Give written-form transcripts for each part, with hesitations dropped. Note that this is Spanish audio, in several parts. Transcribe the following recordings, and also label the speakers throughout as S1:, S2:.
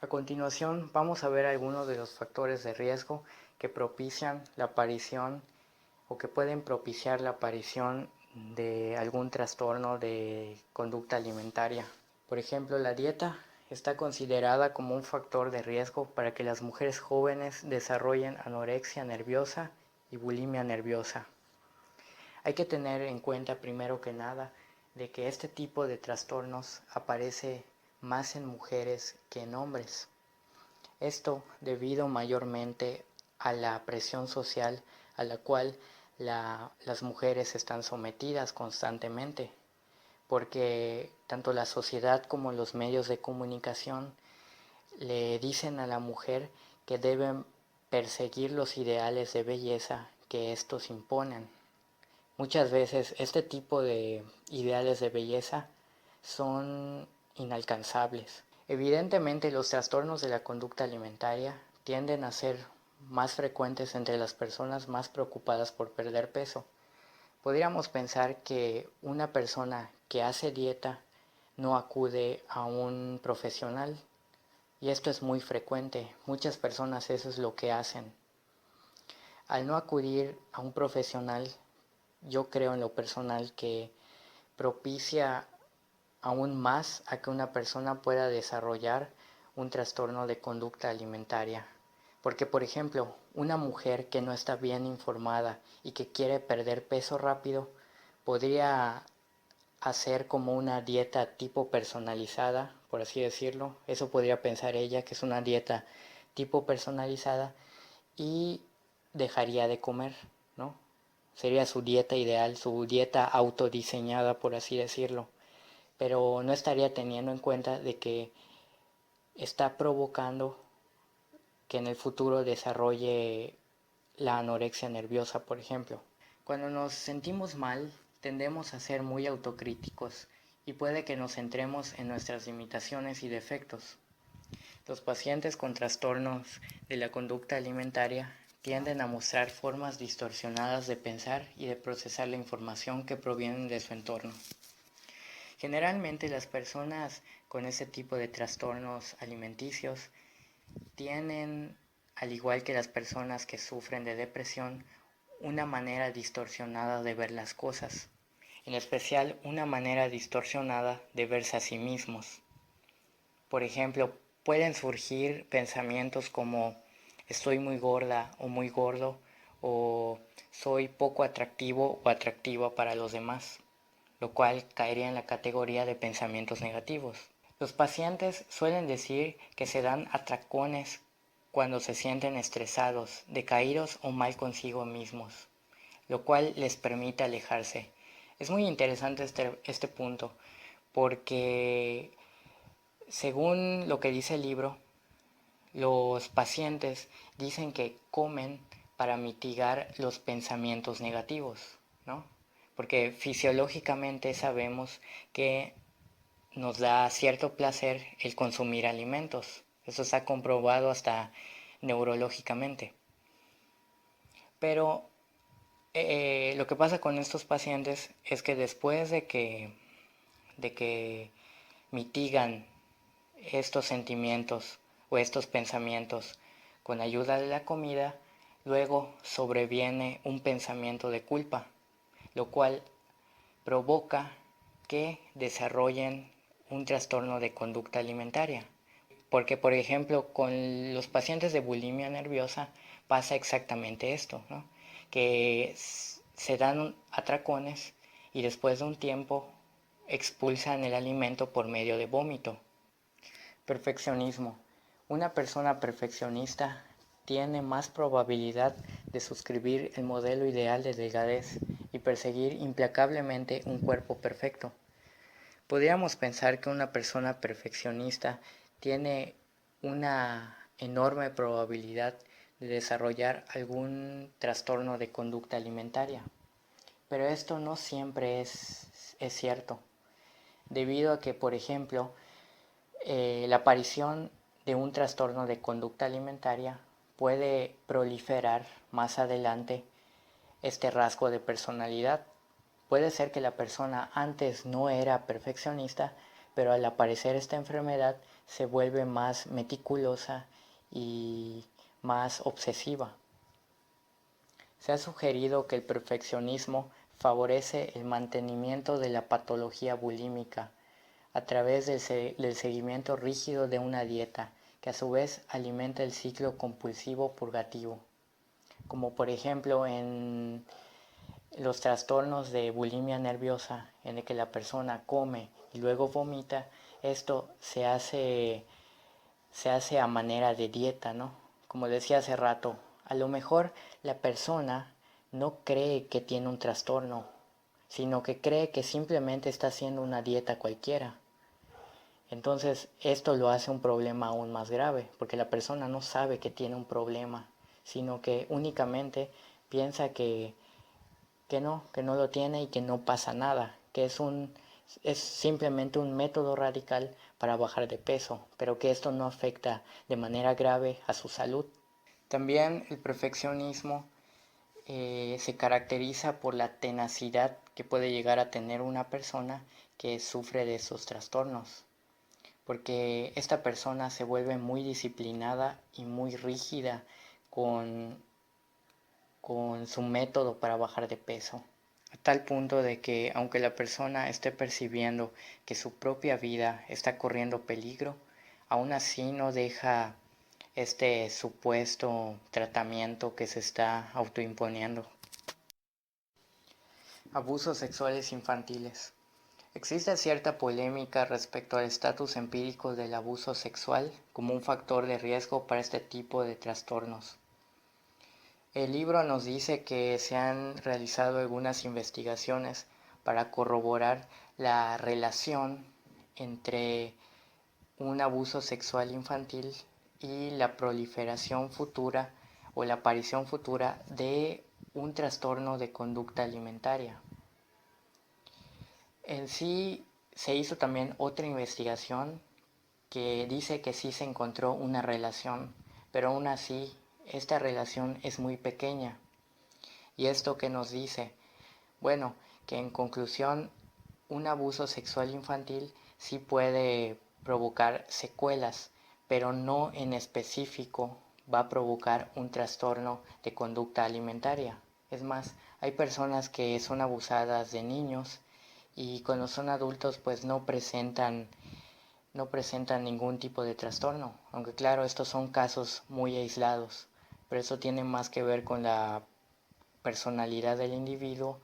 S1: A continuación vamos a ver algunos de los factores de riesgo que propician la aparición o que pueden propiciar la aparición de algún trastorno de conducta alimentaria. Por ejemplo, la dieta está considerada como un factor de riesgo para que las mujeres jóvenes desarrollen anorexia nerviosa y bulimia nerviosa. Hay que tener en cuenta primero que nada de que este tipo de trastornos aparece más en mujeres que en hombres. Esto debido mayormente a la presión social a la cual las mujeres están sometidas constantemente, porque tanto la sociedad como los medios de comunicación le dicen a la mujer que deben perseguir los ideales de belleza que estos imponen. Muchas veces este tipo de ideales de belleza son inalcanzables. Evidentemente los trastornos de la conducta alimentaria tienden a ser más frecuentes entre las personas más preocupadas por perder peso. Podríamos pensar que una persona que hace dieta no acude a un profesional y esto es muy frecuente. Muchas personas eso es lo que hacen. Al no acudir a un profesional, yo creo en lo personal que propicia aún más a que una persona pueda desarrollar un trastorno de conducta alimentaria. Porque, por ejemplo, una mujer que no está bien informada y que quiere perder peso rápido, podría hacer como una dieta tipo personalizada, por así decirlo. Eso podría pensar ella, que es una dieta tipo personalizada, y dejaría de comer, ¿no? Sería su dieta ideal, su dieta autodiseñada, por así decirlo, pero no estaría teniendo en cuenta de que está provocando que en el futuro desarrolle la anorexia nerviosa, por ejemplo. Cuando nos sentimos mal, tendemos a ser muy autocríticos y puede que nos centremos en nuestras limitaciones y defectos. Los pacientes con trastornos de la conducta alimentaria tienden a mostrar formas distorsionadas de pensar y de procesar la información que provienen de su entorno. Generalmente las personas con este tipo de trastornos alimenticios tienen, al igual que las personas que sufren de depresión, una manera distorsionada de ver las cosas, en especial una manera distorsionada de verse a sí mismos. Por ejemplo, pueden surgir pensamientos como estoy muy gorda o muy gordo o soy poco atractivo o atractiva para los demás, lo cual caería en la categoría de pensamientos negativos. Los pacientes suelen decir que se dan atracones cuando se sienten estresados, decaídos o mal consigo mismos, lo cual les permite alejarse. Es muy interesante este punto porque según lo que dice el libro, los pacientes dicen que comen para mitigar los pensamientos negativos, ¿no? Porque fisiológicamente sabemos que nos da cierto placer el consumir alimentos. Eso está comprobado hasta neurológicamente. Pero lo que pasa con estos pacientes es que después de que mitigan estos sentimientos o estos pensamientos con ayuda de la comida, luego sobreviene un pensamiento de culpa, lo cual provoca que desarrollen un trastorno de conducta alimentaria. Porque, por ejemplo, con los pacientes de bulimia nerviosa pasa exactamente esto, ¿no? Que se dan atracones y después de un tiempo expulsan el alimento por medio de vómito. Perfeccionismo. Una persona perfeccionista tiene más probabilidad de suscribir el modelo ideal de delgadez y perseguir implacablemente un cuerpo perfecto. Podríamos pensar que una persona perfeccionista tiene una enorme probabilidad de desarrollar algún trastorno de conducta alimentaria, pero esto no siempre es cierto, debido a que, por ejemplo, la aparición de un trastorno de conducta alimentaria puede proliferar más adelante este rasgo de personalidad. Puede ser que la persona antes no era perfeccionista, pero al aparecer esta enfermedad se vuelve más meticulosa y más obsesiva. Se ha sugerido que el perfeccionismo favorece el mantenimiento de la patología bulímica a través del seguimiento rígido de una dieta, que a su vez alimenta el ciclo compulsivo purgativo, como por ejemplo en los trastornos de bulimia nerviosa, en el que la persona come y luego vomita. Esto se hace a manera de dieta, ¿no? Como decía hace rato, a lo mejor la persona no cree que tiene un trastorno, sino que cree que simplemente está haciendo una dieta cualquiera. Entonces esto lo hace un problema aún más grave, porque la persona no sabe que tiene un problema, sino que únicamente piensa que no lo tiene y que no pasa nada, que es simplemente un método radical para bajar de peso, pero que esto no afecta de manera grave a su salud. También el perfeccionismo se caracteriza por la tenacidad que puede llegar a tener una persona que sufre de esos trastornos, porque esta persona se vuelve muy disciplinada y muy rígida con su método para bajar de peso, a tal punto de que aunque la persona esté percibiendo que su propia vida está corriendo peligro, aún así no deja este supuesto tratamiento que se está autoimponiendo. Abusos sexuales infantiles. Existe cierta polémica respecto al estatus empírico del abuso sexual como un factor de riesgo para este tipo de trastornos. El libro nos dice que se han realizado algunas investigaciones para corroborar la relación entre un abuso sexual infantil y la proliferación futura o la aparición futura de un trastorno de conducta alimentaria. En sí se hizo también otra investigación que dice que sí se encontró una relación, pero aún así esta relación es muy pequeña. ¿Y esto qué nos dice? Bueno, que en conclusión un abuso sexual infantil sí puede provocar secuelas, pero no en específico va a provocar un trastorno de conducta alimentaria. Es más, hay personas que son abusadas de niños y cuando son adultos pues no presentan ningún tipo de trastorno, aunque claro, estos son casos muy aislados, pero eso tiene más que ver con la personalidad del individuo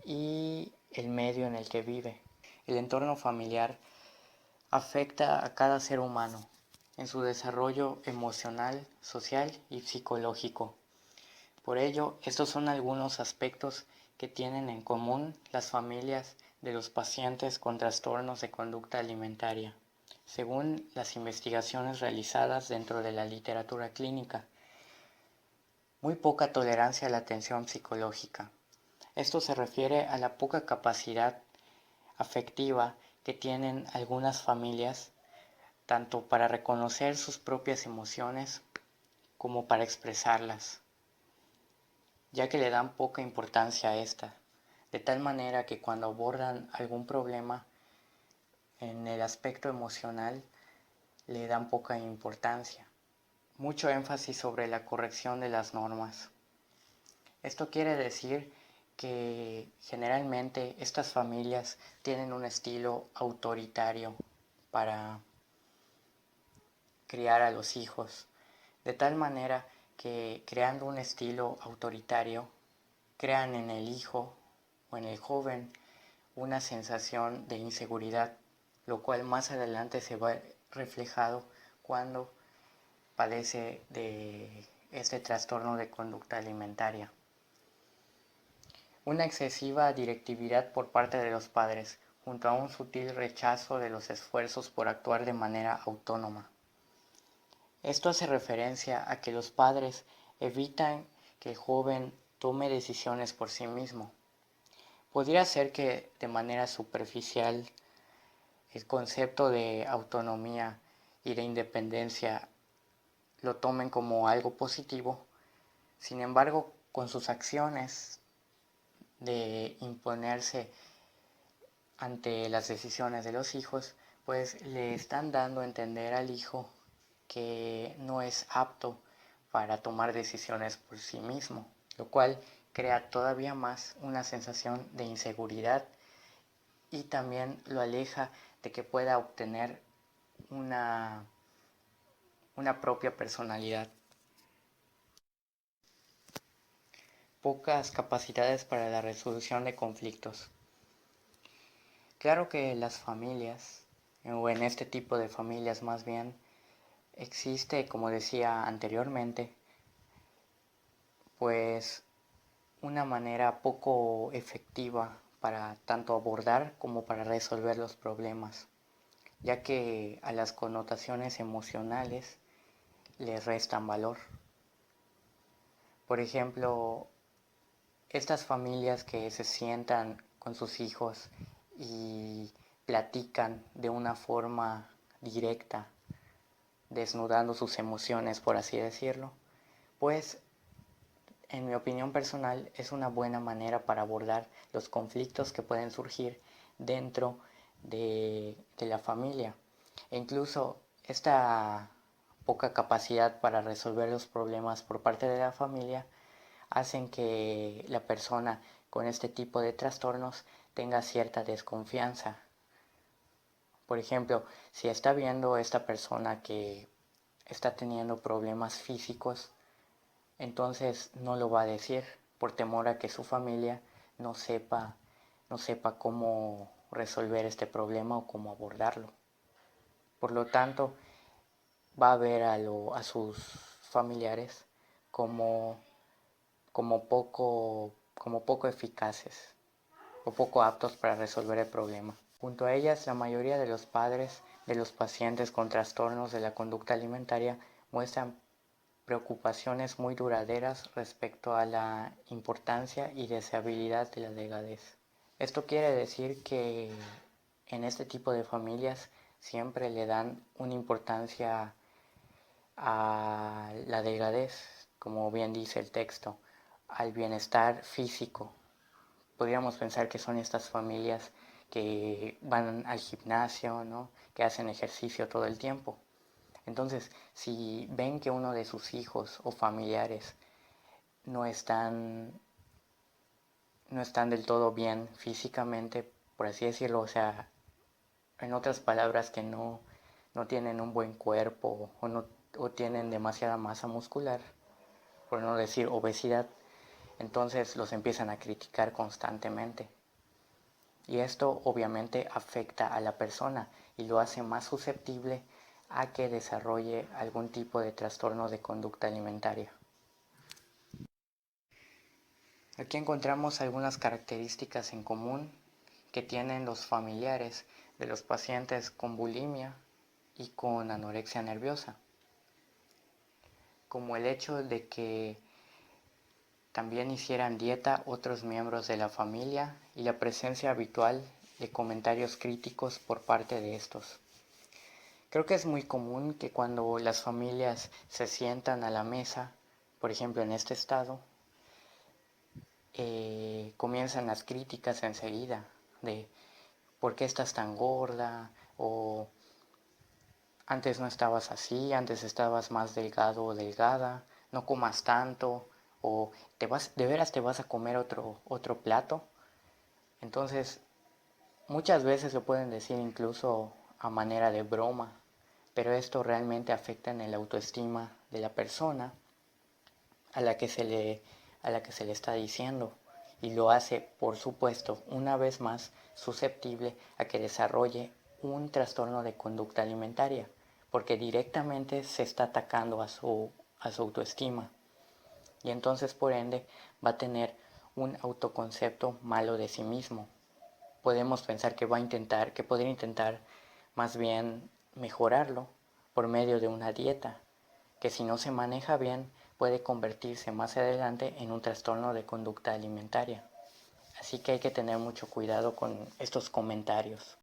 S1: y el medio en el que vive. El entorno familiar afecta a cada ser humano en su desarrollo emocional, social y psicológico. Por ello, estos son algunos aspectos que tienen en común las familias de los pacientes con trastornos de conducta alimentaria, según las investigaciones realizadas dentro de la literatura clínica. Muy poca tolerancia a la atención psicológica. Esto se refiere a la poca capacidad afectiva que tienen algunas familias, tanto para reconocer sus propias emociones como para expresarlas, ya que le dan poca importancia a esta, de tal manera que cuando abordan algún problema en el aspecto emocional le dan poca importancia. Mucho énfasis sobre la corrección de las normas. Esto quiere decir que generalmente estas familias tienen un estilo autoritario para criar a los hijos, de tal manera que creando un estilo autoritario, crean en el hijo o en el joven una sensación de inseguridad, lo cual más adelante se va reflejado cuando padece de este trastorno de conducta alimentaria. Una excesiva directividad por parte de los padres, junto a un sutil rechazo de los esfuerzos por actuar de manera autónoma. Esto hace referencia a que los padres evitan que el joven tome decisiones por sí mismo. Podría ser que de manera superficial el concepto de autonomía y de independencia lo tomen como algo positivo, sin embargo, con sus acciones de imponerse ante las decisiones de los hijos, Pues le están dando a entender al hijo que no es apto para tomar decisiones por sí mismo, lo cual crea todavía más una sensación de inseguridad y también lo aleja de que pueda obtener una, una propia personalidad. Pocas capacidades para la resolución de conflictos. Claro que las familias, o en este tipo de familias más bien, existe, como decía anteriormente, pues una manera poco efectiva para tanto abordar como para resolver los problemas, ya que a las connotaciones emocionales les restan valor. Por ejemplo, estas familias que se sientan con sus hijos y platican de una forma directa, desnudando sus emociones, por así decirlo, pues en mi opinión personal es una buena manera para abordar los conflictos que pueden surgir dentro de la familia. E incluso esta poca capacidad para resolver los problemas por parte de la familia hacen que la persona con este tipo de trastornos tenga cierta desconfianza. Por ejemplo, si está viendo esta persona que está teniendo problemas físicos, entonces no lo va a decir por temor a que su familia no sepa, no sepa cómo resolver este problema o cómo abordarlo. Por lo tanto, va a ver a sus familiares como, como poco eficaces o poco aptos para resolver el problema. Junto a ellas, la mayoría de los padres de los pacientes con trastornos de la conducta alimentaria muestran preocupaciones muy duraderas respecto a la importancia y deseabilidad de la delgadez. Esto quiere decir que en este tipo de familias siempre le dan una importancia a la delgadez, como bien dice el texto, al bienestar físico. Podríamos pensar que son estas familias que van al gimnasio, ¿no? Que hacen ejercicio todo el tiempo. Entonces, si ven que uno de sus hijos o familiares no están, no están del todo bien físicamente, por así decirlo, o sea, en otras palabras, que no tienen un buen cuerpo o tienen demasiada masa muscular, por no decir obesidad, entonces los empiezan a criticar constantemente. Y esto obviamente afecta a la persona y lo hace más susceptible a que desarrolle algún tipo de trastorno de conducta alimentaria. Aquí encontramos algunas características en común que tienen los familiares de los pacientes con bulimia y con anorexia nerviosa, como el hecho de que también hicieran dieta otros miembros de la familia y la presencia habitual de comentarios críticos por parte de estos. Creo que es muy común que cuando las familias se sientan a la mesa, por ejemplo en este estado, comienzan las críticas enseguida de ¿por qué estás tan gorda? O antes no estabas así, antes estabas más delgado o delgada, no comas tanto, o de veras te vas a comer otro plato. Entonces, muchas veces lo pueden decir incluso a manera de broma, pero esto realmente afecta en el autoestima de la persona a la que a la que se le está diciendo y lo hace, por supuesto, una vez más susceptible a que desarrolle un trastorno de conducta alimentaria, porque directamente se está atacando a su autoestima y entonces por ende va a tener un autoconcepto malo de sí mismo. Podemos pensar que va a intentar, que podría intentar más bien mejorarlo por medio de una dieta, que si no se maneja bien puede convertirse más adelante en un trastorno de conducta alimentaria. Así que hay que tener mucho cuidado con estos comentarios.